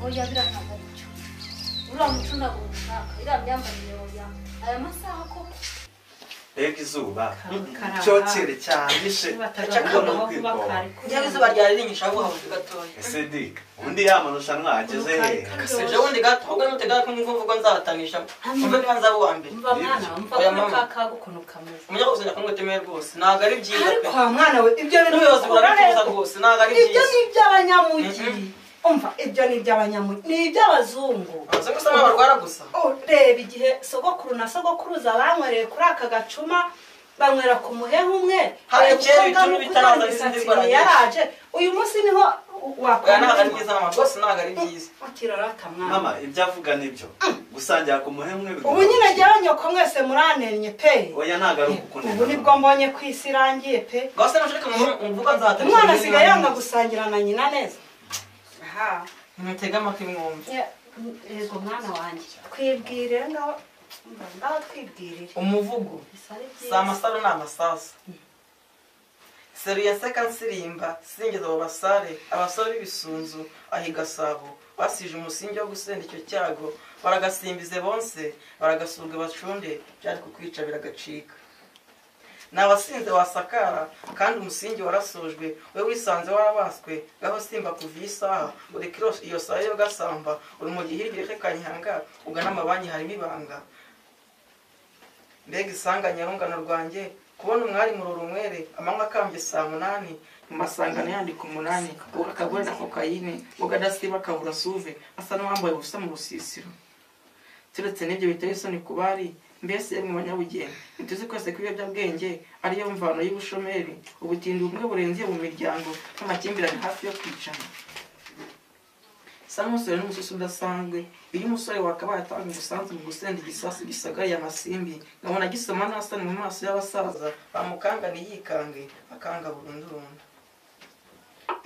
oya birantaga nicyo uramuco ndagushaka ira myambarire oya aya masaha koko Ega izuba cyokere cyane she cyakabona kwikoma kugira izuba ryari rinyisha aho habuze gatoya ese dik undi yamanushanwa ageze he kaseje wundi gato ahubwo mutega ko mvugo nzatanisha umva niba nzabo wa mbere umva mwana umva kaka gukuno kameze umenya ko uzanya kumwe temeye rwose naga ari byiza pe kwa mwana we ibyo bintu byose burabifuza rwose naga ari byiza ibyo ni iby'abanyamugi umva ibyo ni iby'abanyamugi ni iby'abazungu abazungu sama barwara gusa reba igihe sogokuru na sogokuruza banywereye kuri aka gacuma banywera ku muhehe umwe hari cyera bitunu bitaraza bisindirwa yaraje uyu munsi niho wakora naga ari byiza mama rwose naga ari byiza akirarata mwana mama ibyo avuga nibyo gusangira ku muhehe umwe ubu nyine jyawe nyoko mwese muranenye pe oya naga ari ukukunena ubu nibwo mbonye kwisi irangiye pe gose nashaka mvuga nzatanisha umwana asigaye yanga gusangira na nyina neza aha mutega amatwi mwumve yego mwana wanjye twibwire ngaho twibwirire umuvugo si amasaro ni amasasu seruye seka nsirimba singeza abo basare abasore b'ibisunzu aho igasabo basije umusingi wo gusenda icyo cyago baragasimbize bonse baragasuga bacunde byari kukwica biragacika nabasinze wasakara kandi umusingi warasojwe we wisanze warabaswe gaho simba kuva isaha uri kirosh iyo saha yo gasamba uri mu gihirwe kanyanga ugana amabanki harimo ibanga mbega isanganya rungano rwanjye kubona umwari mu rumwere amanywa akambye saa 8 mu masangano yandika 8 ukakagore na kokayine ugadasiba kabura suve asa n'uwambaye ubusa mu rusisiro turetse n'ibyo biteye isoni kubari mbese mu banyabugenge nituzi kwese kw'ibiyobyabwenge ariyo mvano y'ubushomeri ubutindi bumwe burenze mu miryango n'amakimbirane hafi yo kwicana samusore n'umususu udasanzwe iyo umusore wakabaye atanga umusanzu mu gusenda igisasu gisagariye amasimbi ngabona gisoma n'asani mu maso y'abasaza bamukanga niyikange akanga burundu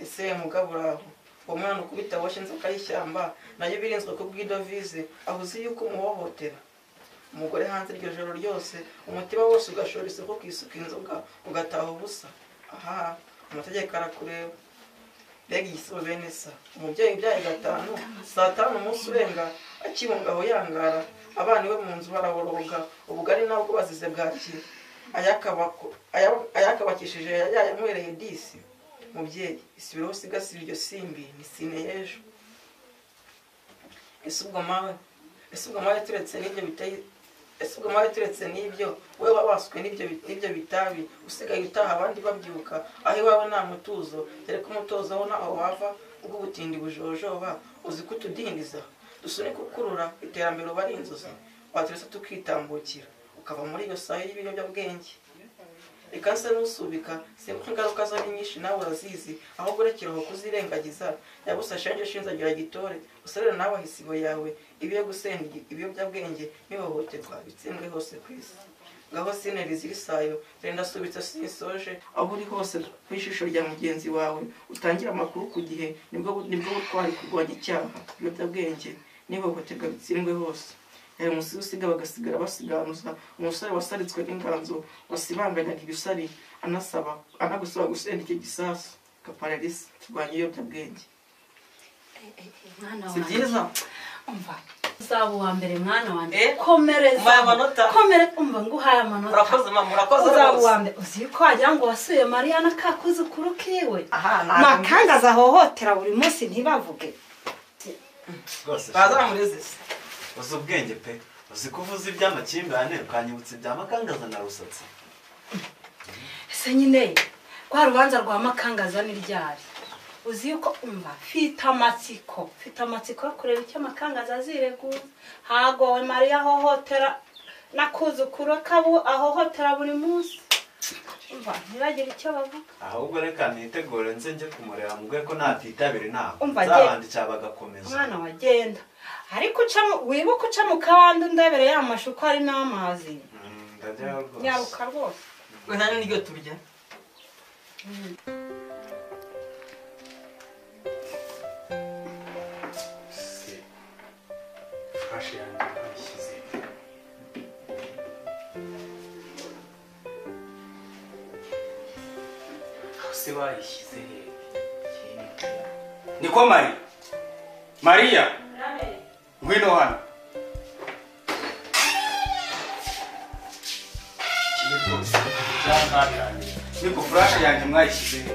ese mugabo uraho uwo mwana ukubita washe inzoka y'ishyamba nayo birinzwe ku bw'idovize aho uzi yuko umuhohotera umugore hanze iryo joro ryose umutima wose ugashora isoko kwisuka inzoga ugataha ubusa aha amategeko arakureba mbega igisibo bene sa umubyeyi ibyaye 5 saa 5 umunsi urenga akibungaho yangara abana iwe mu nzu baraboroga ubugari nabwo bazize bwaki ayakabakishije yayanywereye disi mubyeyi isubiraho sigasira iryo simbi ni sine y'ejo ese ubwo mawe turetse n'ibyo biteye ese ubwo mawe turetse n'ibyo wowe wabaswe n'ibyo bitabi usigaye utaha abandi babyuka aho iwawe nta mutuzo dore ko umutozo aho naho wava ubwo ubutindi bujojoba uzi ko utudindiza dusune kukurura iterambere uba ari inzozi waturetse tukitambukira ukava muri iyo saha y'ibiyobyabwenge reka nse n'usubika simba ingaruka zo ni nyinshi nawe urazizi aho gurekeraho kuzirengagiza yabusa shanje shinzagira gitore usarera nawe ahisigo yawe ibiyo gusenda ibiyobyabwenge nihohoterwa bitsembwe hose kwisi ngaho sineri zirisayo renda subitse sinsoje aho uri hose kwishusho rya mugenzi wawe utangira amakuru ku gihe nibwo butwari kurwanya icyaha ibiyobyabwenge nihohoterwa bitsembwe hose umusi usiga bagasigara basiganuza umusore wasaritswe n'inganzo wasibanganyaga ibisari anagusaba gusenda icyo gisasu kaparalisi turwanya ibiyobyabwenge si byiza umva uzaba uwa mbere mwana wanjye komereza umva nguhaye amanota murakoze mama murakoze uzaba uwa mbere uzi ko wagira ngo wasuye Mariya n'akakuzukuru kiwe makangaza ahohotera buri munsi ntibavuge bazamureze uzi ubwenge pe uzi kuvuza iby'amakimbirane ukanyibutsa ibya makangaza na rusatsi ese nyine rwa rubanza rwa makangaza ni ryari uzi yuko umva fite amatsiko kureba icyo makangaza azireguza hagowe Mariya ahohotera nakuzukuru kabu ahohotera buri munsi umva ntibagire icyo bavuga ahubwo reka nitegure nze njye kumureba mubwe ko natitabira inama zabandikira bagakomeza mwana wagenda ariko wibuka uca mu kabande ndebere y'amashu ko ari n'amazi nyaruka rwose wenda n'iryo turya fashe yanjye bayishyize aho se bayishyize niko mari Maria ngwino hano niko flash yanjye mwayishyize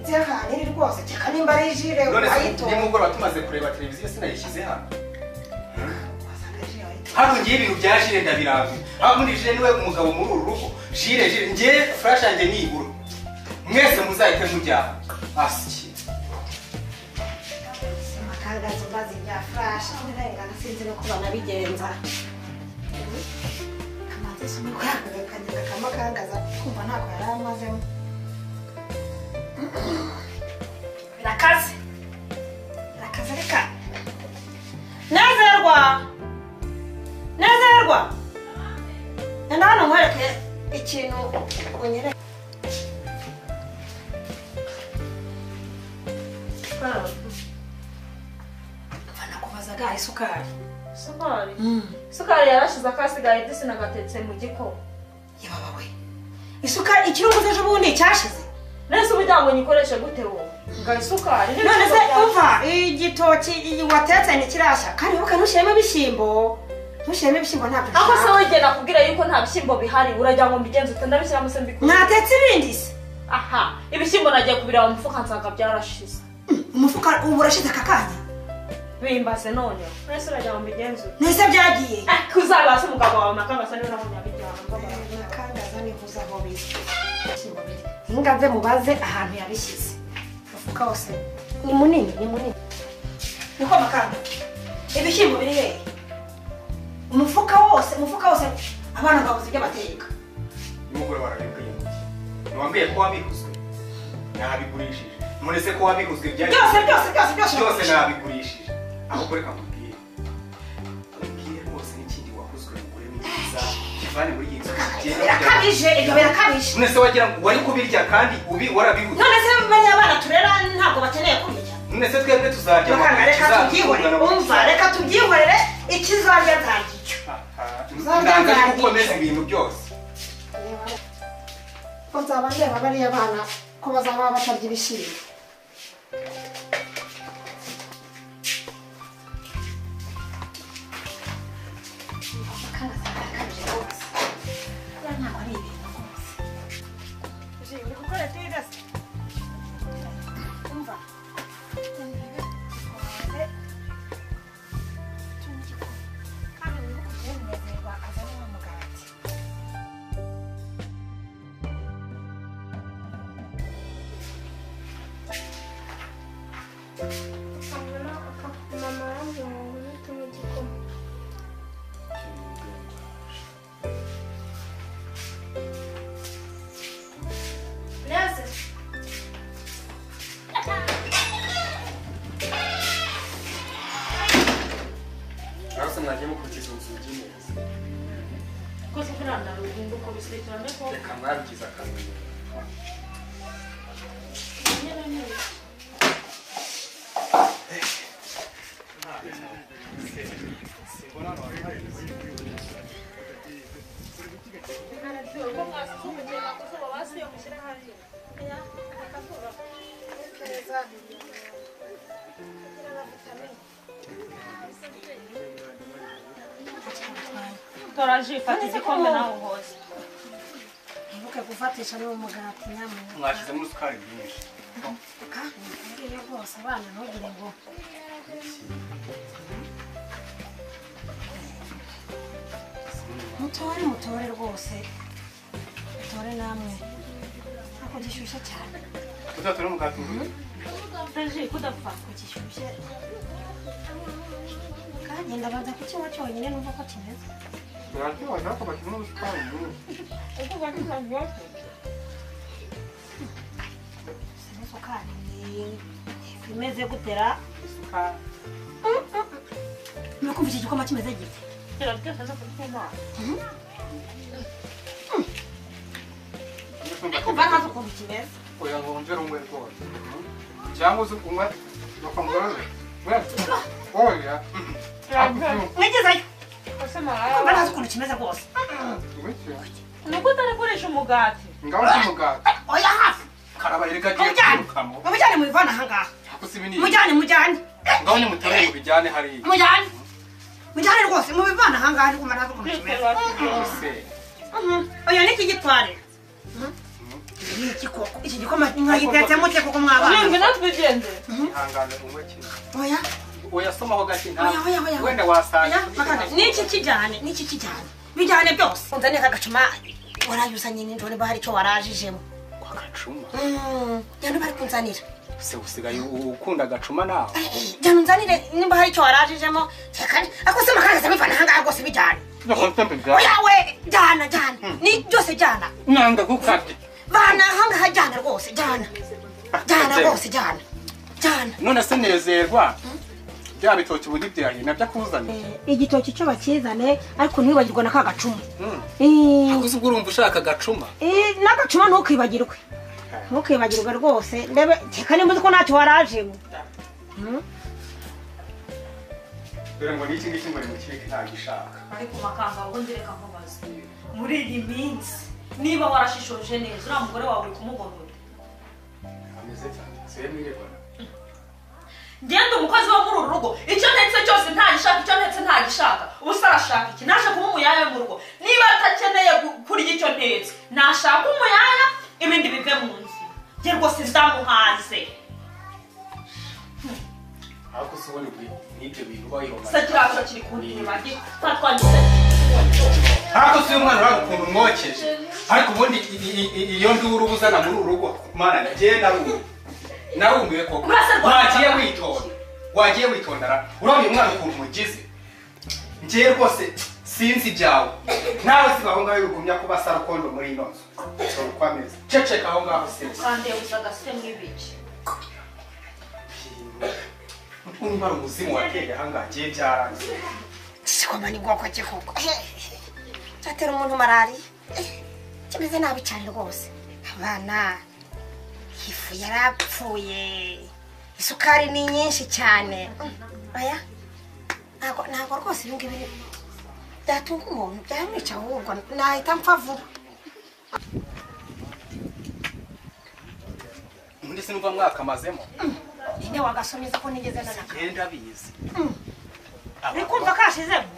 nzihani rwose cyeka nimba ari jire ayito nimugoroba tumaze kureba televiziyo sinayishyize hano hano ngiye ibintu bya jire ndabiranga hakundi jire niwe umugabo muri uru rugo jire ngiye flash yanjye nibura mwese muzahite mujyana asiki makangaza mbazi bya flash ndengana sinzi no kuba nabigenza kamaze sumi kwakanya kamakangaza kumva ntako yari amazemo birakaze reka nezerwa nenda hano nkwereke ikintu unyere nakubazaga isukari isukari yarashize akasigaye disi nagatetse mu gikoma yababa we isukari ikirunguzo ejo bundi cyashize nese umuryango nyikoreshe gute wowe nga isukari none se umva igitoki watetse ntikirashya kandi ubuka ntushyiremo ibishyimbo ntabwo ako se wigenda nakubwira yuko nta bishyimbo bihari urajya ngo mbigenze ute ndabishyiramo se mbikora natetse ibindi se aha ibishyimbo nagiye kubira mu mufuka nsanga byarashize umufuka ubu urashize aka kanya bimbaze none nese urajya ngo mbigenze ute nese byagiye kuzabase umugabo wawe makangasa niwe nabonye abijyana makangaza nihuza aho bize hinga mve mubaze ahantu yabishyize umufuka wose ni munini niko makanga ibishyimbo biri hehe umufuka wose abana babuze ibyo bateka nimugoroba barabibwiye ntiwambwiye ko wabihuzwe nabigurishije none se ko wabihuzwe byose nabigurishije ahubwo reka mubwire rwose n'ikindi wahuzwe mugure mwiza kivane muri iyi nzu birakabije none se wagira ngo wari kubirya kandi warabibuze none se bariya abana turera ntabwo bakeneye kubirya none se twebwe tuzarya reka tubyihorere ikizarya nzagicyo ntabwo ari gukomeza ibintu byose ko nzaba ndeba bariya bana ko bazaba batarya ibishyimbo ntabwo ari ibintu rwose umva mama yanjye ngo ngwite mu gikoma neze ariko mwagiye mukurikiza ubuzugi neza koze kuranda rugungo ko bisekirane ko reka mwabigize akamenya toraje fata igikombe nawe hose ntibuke gufatisha n'umugati nyamuneka mwashyizemo isukari nyinshi ngiye rwose abana ntugire ngo mutore rwose mutore namwe ntabwo gishyushye cyane tuzature umugati toraje kudapfa gishyushye kandi ndabanza kukinywa cyonyine numva ko kimeze turaryoha ariko bashyizemo isukari nyinshi isukari imeze gutera isukari nukumva iki gikoma kimeze gite kiraryoshye no kunywa kumva ntazi ukuntu kimeze oya ngo wumvire umwe rwose cyangwa uzi kunywa bakamugaraza oya mwigezayo kumva ntazi ukuntu kimeze rwose nuko utari kurisha umugati ngaho umugati oya hafi karabaye reka agiye kwirukamo mubijyane mubivana ahangaha kusibini mujyane ngaho ni mutabe mu bijyane hari mujyane rwose mubivana ahangaha ariko maraza kumenya oya niki gitware iki gikoma nkayitetse mute kuko mwabana ntabwo natwe gende ihangane umwe kino oya somaho gake nta oya wenda wasanga niki kijyane bijyane byose unzane kagacuma warayuzanye n'indore bahari cyo warajijemo kwa gacuma yano bari kunzanira se usigaye ukunda gacuma nawe jana unzanire nimba hari cyo warajijemo tekane akose makangaza bivana hanga gose bijyane oya we jana ni byose jana nanga gukabye bana hanga hajyana rwose jana rwose jana none se nezerwa bya bitoki budi byaye nabyo akuzana igitoki cyo bakizane ariko ntibagirwa na kagacuma akuze ubwo urumva ushaka gacuma n'agacuma ntukibagirwe rwose ndebe tekane muzi ko ntacyo warajemo dore ngo niki ngiki ngo nimukireke ntagishaka ariko makanga ubundi reka nkubaze muri iyi minsi niba warashishoje neza uriya mugore wawe uri kumubona ute ameze cyane se mwirebana ngende umukozi wo muri uru rugo icyo ntetse cyose ntagishaka ubu se arashaka iki naje kuba umuyaya mu rugo niba atakeneye kurya icyo ntetse nashaka umuyaya ibindi bive mu nzira njye rwose ndamuhaze ariko se ubona n'ibyo bintu bayihoma se kiriya kiri kundeba twatwanditse ariko se uyu mwana uraga ukuntu umwokeje ariko ubundi iyo nduru ubuzana muri uru rugo mana nagiye narumbuye koko wagiye witondara urabona uyu mwana ukuntu umugize njyewe rwose sinzi ibyawe nawe si aho ngaho bigumya kuba sarukondo muri ino nzu dore uko ameze ceceka aho ngaho sinzi kandi uzaga se mw'ibiki niba ari umuzimu wateye aha ngaha ngiye byarangiye sikoma ni bwoko ki koko cyatera umuntu malariya kimeze nabi cyane rwose abana ifu yarapfuye isukari ni nyinshi cyane oya ntabwo rwose ibi ngibi byatunga umuntu byamwica ahubwo nahita mpfa vuba ubundi sinumva mwakamazemo ninde wagasomeza ko nigeze nanaka genda bizi uri kumva kashizemo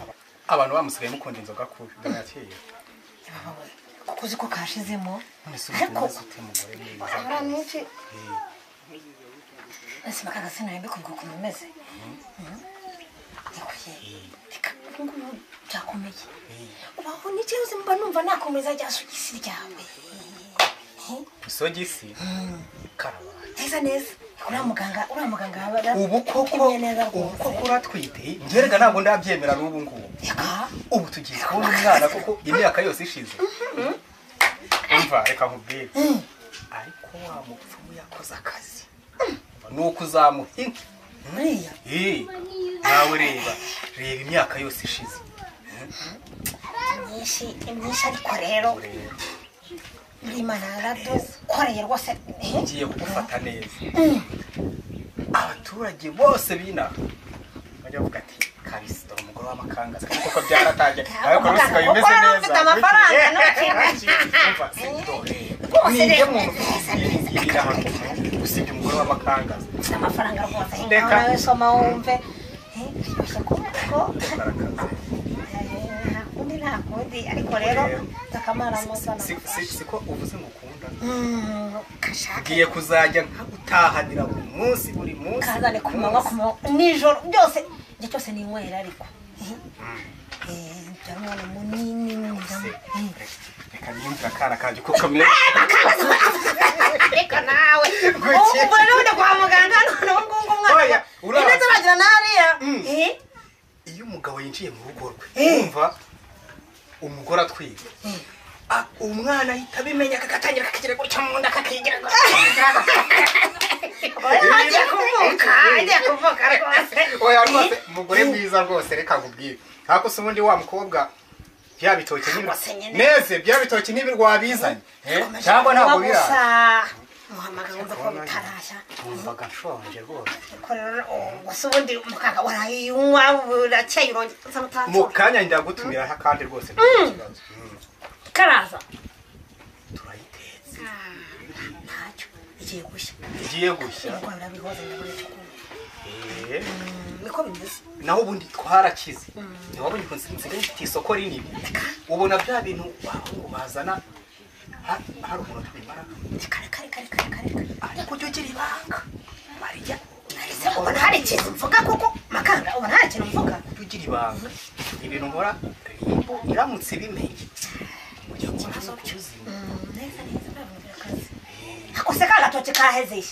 abantu bamusigaye mukunda inzoga kubi ganyakeye kuko uzi ko kashizemo ariko umugore mwiza aramwici ese makagase nawe mbikuvuga ukuntu umeze reka ngubu byakomeye ubaho n'ikihe uzi mba numva nakomeza rya sogisi ryawe isogisi karaba neza uriya muganga ubu koko uratwite ngerega ntabwo ndabyemera n'ubu ngubu ubu tugiye kubona umwana kuko imyaka yose ishize umva reka nkubwire ariko wa mupfumu yakoze akazi nuko uzamuhinga nawe reba imyaka yose ishize myinshi ariko rero muri Imana yaradukoreye rwose ngiye kugufata neza abaturage bose binaha bajya bavuga ati kabisa dore umugore w'amakangaza kandi koko byaratangiye ariko rusigaye umeze neza ufite amafaranga ninde muntu ufite ahantu usibye umugore w'amakangaza ufite amafaranga rwose nawe soma wumve ntakundi ariko rero takamara musa siko uvuze ngo ukunda ugiye kuzajya utahanira buri munsi kazane ku manywa nijoro byose igihe cyose ni inywera ariko umwana munini reka niyumvira akana kanjye kuko kamera reka nawe ubu rero ujya kwa muganga none ubu ngubu umwana ine turagira n'ariya iyo umugabo yinjiye mu rugo rwe wumva umugore atwite umwana ahita abimenya kagatangira kakagira gutya mu nda kakigira agiye kuvuka rwose oya rwose umugore mwiza rwose reka nkubwire ariko se ubundi wa mukobwa bya bitoki neze bya bitoki ntibirwabizanye cyangwa ntabwo biraza muhamagara wumva ko bitarashya wumvaga nshonje rwose gusa ubundi mukanga warayinywa burakeye urongeza mutazi mu kanya ndagutumira kandi rwose n'ikibazo karaza turayitetse ntacyo igiye gushya igiye gushya kuko birabihoze ndabona cyo niko bimeze naho ubundi twarakize ntiwabonye ko nsigaye mfite isoko rinini ubona bya bintu bazana hari umuntu tubimara kare ariko ujya ugira ibanga mariya ese ubona hari ikintu mvuga kuko makanga ubona hari ikintu mvuga ujya ugira ibanga ibintu nkora iramutse bimenye ujya kubazo cyuzima neza birakaze ako se kagatoki kahezeye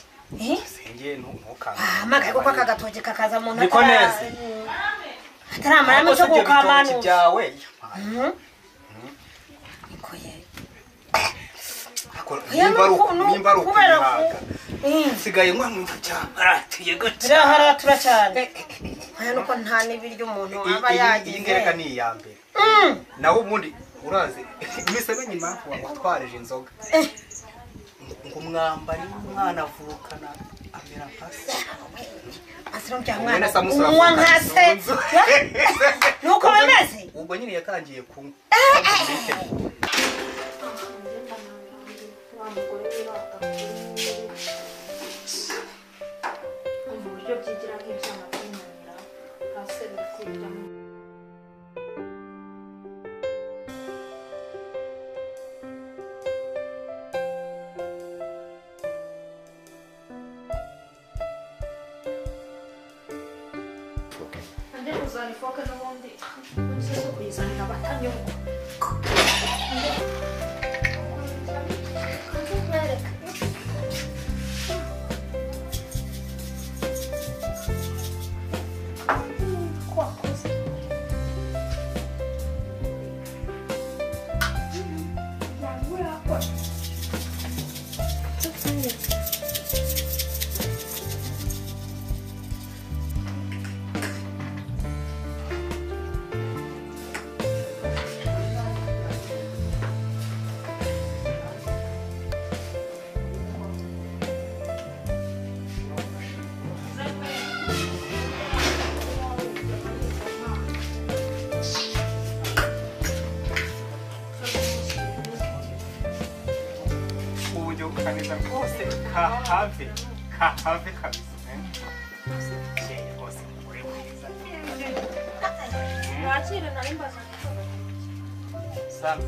senge ntukanga magaye kuko kagatoki kakaza mu ntara niko neza ataramara mu cyo gukamanu byawe niko ye nimba ari ukwihaga nsigaye nkwamwumva cyane aratiye gake biraharatura cyane aya nuko nta n'ibiryo umuntu aba yagize iyi ngereka ni iya mbere naho ubundi urazi imise menye impamvu watwarije inzoga ngo umwambari w'umwana avukana amera mpasi asirongera mwana unywa nkase nuko bimeze ubwo nyine yatangiye kunywa uburyo byigira nk'ibyana by'inanira hasi bikurya ande uzana ifoke n'ubundi uzi ko kuyizanira abatanyurwa kaneza rwose kahave kabisa rwose mugore mwiza wakire nari mbaza sana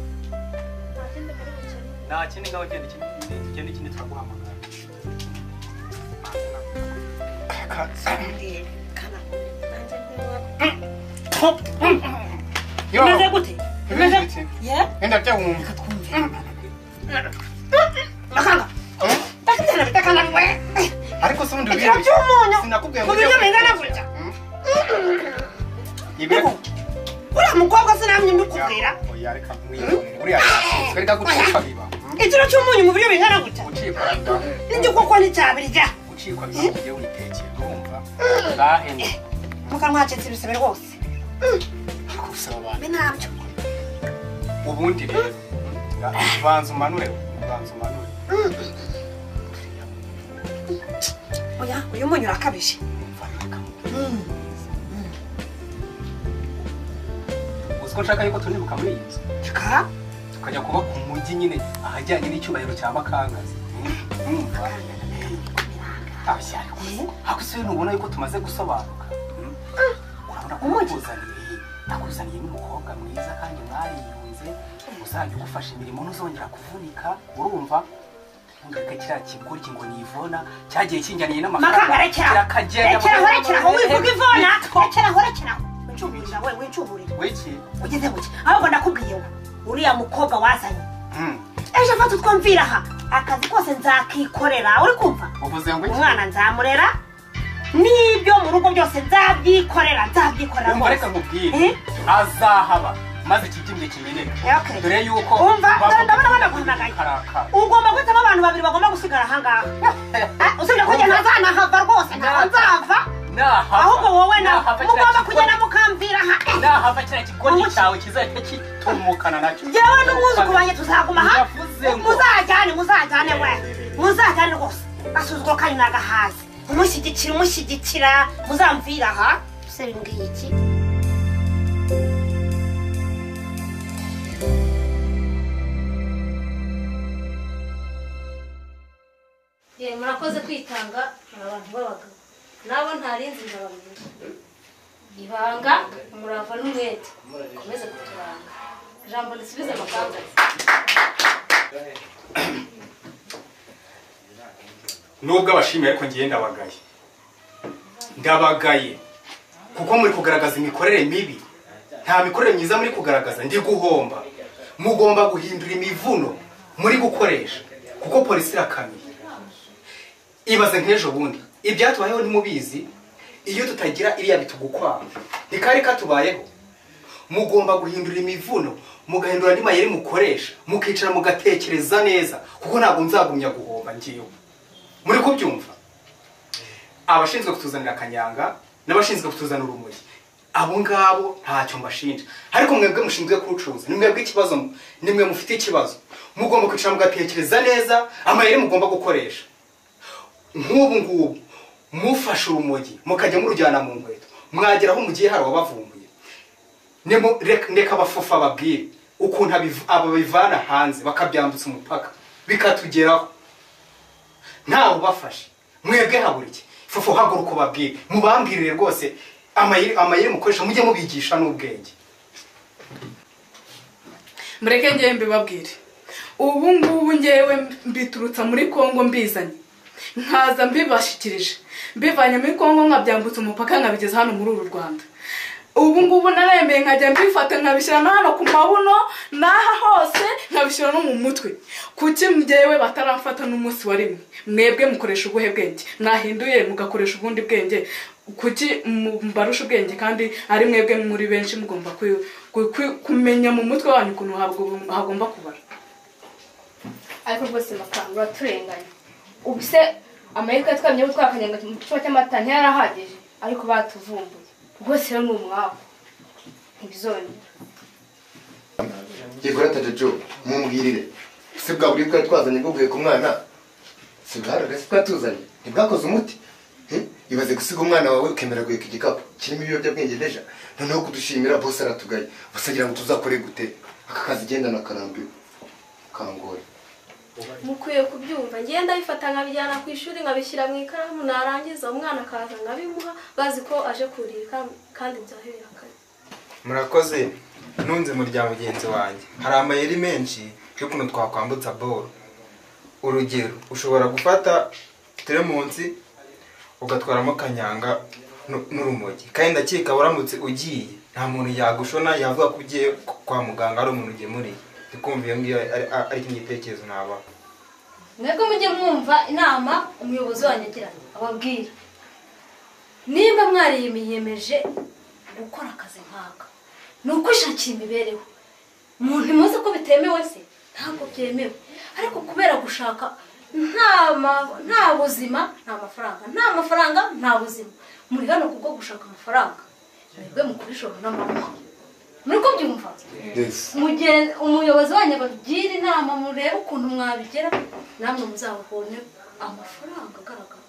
nta kindi muri bukene nta kindi ngaho ikindi turaguhamagara Imeze gute? Imeze gute? Enda byawumva. Makanga. Takitana bitakana mwe. Ariko se undi Ibyo by'umunyu. Sinakubwiye ngo byo bingana gutya. Ibyo uriya mukobwa sinamye ndikubwira. Oya reka mwiyone. Uriya yasizwe reka gucika biba. Ikiro cy'umunyu mu buryo bingana gutya. Ucikwa biba. N'igikoko nticyabirya. Ucikwa biba ugiye witekeye urumva. Bahene. Mukamwacitse ibisebe rwose. Kusaba abantu. Binabyo. Ubundi rero banza umanure. Oya, uyu munyu urakabije. Uziko nshaka yuko tunibuka muri iyi nzu. Chika? Tukajya kuba ku mujyi nyine ahajyanye n'icyubahiro cya Makangazi. Abashyari kuko hakusuye nubona yuko tumaze gusobanuka. Urabona ko nakuzaniye n'umukobwa mwiza kandi mwariyunze uzajya ugufasha imirimo ntuzongera kuvunika urumva ngaka kiriya kigoryi ngo ni Ivona cyagiye kinjaniye n'amafaranga rekera aho wivuga Ivona rekera wincuburira we wincuburira wiki ugeze buke ahubwo ndakubwiye ngo uriya mukobwa wazanye ejo fata utwumvira aha akazi kose nzakikorera uri kumva uvuze ngo umwana nzamurera n'ibyo mu rugo byose nzabyikorera reka nkubwire azahaba maze ikigimwe kimeneka dore yuko umva ndabona banaguhamagaye ugomba guhitamo abantu babiri bagomba gusigara ahangaha usibye kujya ntazanahava rwose nzava ahubwo wowe mugomba kugenda mukamvira aha nahava kiriya kigoryi cyawe kizahita kitumukana nacyo yewe n'umwuzuku wanjye tuzaguma aha muzajyane we muzajyane rwose gasuzuguro kanyu nagahaze umushyigikira muzamvira aha se bimbwiye iki murakoze kwitanga abantu b'abagabo nabo ntarinzi ndababwira ibanga umurava n'umwete komeze kuturanga ijambo risubize amakangaza nubwo abashimiye ariko ngiye ndabagaye kuko muri kugaragaza imikorere mibi nta mikorere myiza muri kugaragaza ndi guhomba mugomba guhindura imivuno muri gukoresha kuko polisi irakamiye ibaze nk'ejo bundi ibyatubayeho ntimubizi iyo tutagira iriya bitugukwaha ntikari katubayeho mugomba guhindura imivuno mugahindura andi mayeri mukoresha mukicara mugatekereza neza kuko ntabwo nzagumya guhomba ngiyeho muri kubyumva abashinzwe kutuzanira akanyanga n'abashinzwe kutuzanira urumogi abo ngabo ntacyo mbashinja ariko mwebwe mushinzwe kurucuruza ni mwebwe ikibazo ni mwe mufite ikibazo mugomba kwicara mugatekereza neza amayeri mugomba gukoresha nk'ubu ngubu mufashe urumogi mukajya murujyana mu nkweto mwageraho mugiye hari abavumbuye reka abafufa babwire ukuntu ababivana hanze bakabyambutsa umupaka bikatugeraho ntawe ubafashe mwebwe habura iki fufu haguruka babwire mubambwirire rwose amayeri mukoresha mujye mubigisha n'ubwenge mureke ngewe mbibabwire ubu ngubu ngewe mbiturutsa muri Kongo mbizanye nkaza mbibashikirije mbivanye muri Kongo nkabyambutsa umupaka nkabigeza hano muri uru Rwanda ubu ngubu naremeye nkajya mbifata nkabishyira hano ku mabuno n'aha hose nkabishyira no mu mutwe kuki ngewe bataramfata n'umunsi wa rimwe mwebwe mukoresha ubuhe bwenge mwahinduye mugakoresha ubundi bwenge kuki mbarusha ubwenge kandi ari mwebwe muri benshi mugomba kumenya mu mutwe wanyu ukuntu hagomba kubara ariko rwose mafaranga uraturenganya ubu se amahirwe twamye twakanyanga mu gicuba cy'amata ntiyarahagije ariko batuvumbuye rwose rero ni umwabo ntibizongera yego ratajojo mumbwirire se bwa buri twari twazanye bwo guheka umwana si bwaragase twatuzanye ntibwakoze umuti ibaze gusiga umwana wawe ukemera guheka igikapu kirimo ibiyobyabwenge deja noneho kudushimira bose aratugaye busagira ngo tuzakore gute aka kazi genda nakarambiwe kangora mukwiye kubyumva ngenda bifata nkabijyana ku ishuri nkabishyira mu ikaramu narangiza umwana akaza ngabimuha bazi ko aje kurika kandi byahera kare murakoze ntunze murya mugenzi wanjye hari amayeri menshi y'ukuntu twakwambutsa boro urugero ushobora gufata teremunsi ugatwaramo kanyanga n'urumogi kandi ndakeka uramutse ugiye nta muntu yagushona yavuga ko ugiye kwa muganga ari umuntu ugemuriye ndikumva iyo ngiyo ari igitekerezo naba mwebwe mujye mwumva inama umuyobozi wanyu agira ababwira nimba mwariyemeje gukora akazi nk'aka ni ukwishakira imibereho umuntu muzi ko bitemewe se ntabwo byemewe ariko kubera gushaka nta buzima nta mafaranga nta buzima muri hano kubwo gushaka amafaranga mwebwe mukurishora n'amanywa muri ko byumva umuyobozi wanyu abagira inama murebe ukuntu mwabigera namwe muzabone amafaranga agaragara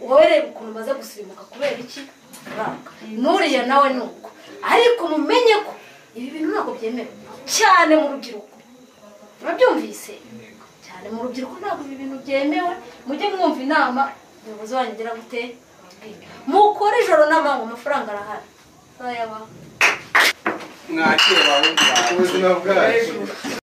wowe reba ukuntu maze gusirimuka kubera iki amafaranga nuriya nawe ni uko ariko mumenye ko ibi bintu ntabwo byemewe cyane mu rubyiruko murabyumvise cyane mu rubyiruko ntabwo ibi bintu byemewe mujye mwumva inama umuyobozi wanyu agira gute mukore ijoro n'amanywa amafaranga arahari mwakira ubuzima bwacu